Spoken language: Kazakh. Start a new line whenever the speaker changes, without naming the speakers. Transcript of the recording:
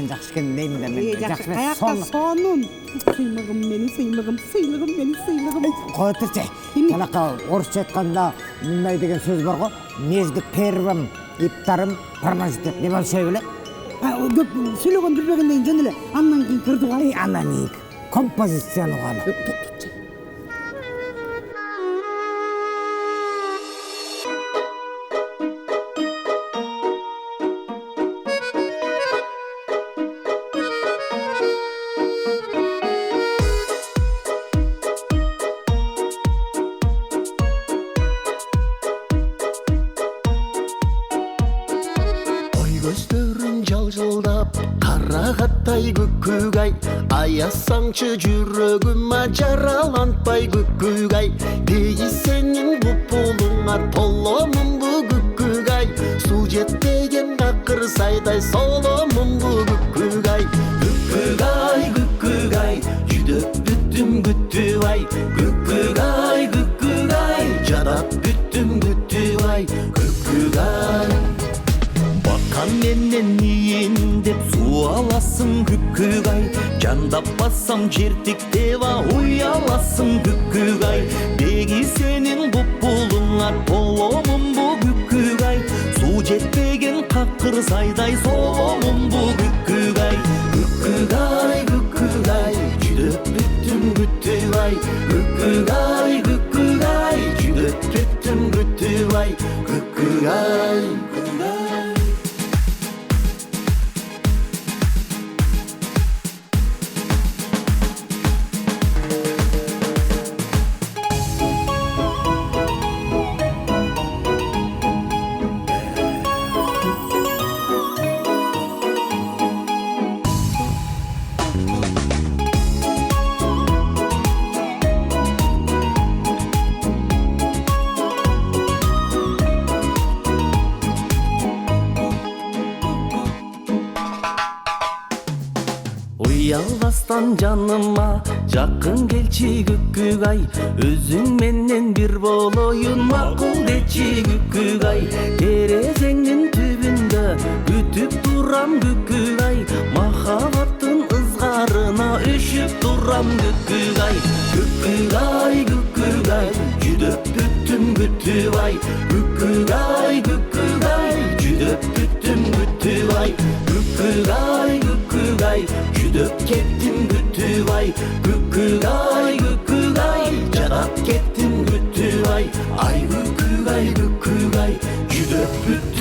жақсы екен деймін да мен.
Жақсы қаяқта сонын. Сыймығым менің сыйлығым, сыйлығым менің сыйлығым.
Қой тұршы, қалақа орысша айтқанда мұндай деген сөз бар ғой. Между первым и вторым промежуток не большой біле?
Көп сөйлеген білбегенден жөн эле. Андан кейін кірді ғой.
Андан кейін композицияны ғана.
Gözlerin жалжылдап, қарағаттай күккүгай, аясаңчы жүрөгүмө жаралантпай күккүгай, деги сенин бупулуңа толомун бу күккүгай, суу жетпеген какыр сайдай соломун бу күккүгай, күккүгай, күккүгай, жүдөп бүттүм күттүбай, күккүгай, күккүгай, жадап бүттүм күттүбай, күккүгай. Бакан менен ийин деп суу аласың күккүгай, жандап бассам жертиктеба уяласың күккүгай, деги сенин бупулуңа толомун бу күккүгай, суу жетпеген какыр сайдай соломун бу күккүгай, күккүгай, күккүгай, жүдөп бүттүм күттүбай, күккүгай, күккүгай, жүдөп бүттүм күттүбай, күккүгай. Уялбастан жаныма жакын келчи күккүгай, өзүң менен бир болоюн макул дечи күккүгай, терезеңдин түбүндө күтүп турам күккүгай, махаббаттын ызгарына өшүп турам күккүгай, күккүгай, күккүгай, жүдөп бүттүм күттүбай, күккүгай, күккүгай, жүдөп бүттүм күттүбай, күккүгай, күккүгай, жүдөп кеттим күттүбай, күккүгай, күккүгай, жадап кеттим күттүбай, ай күккүгай, күккүгай, жүдөп бүттүм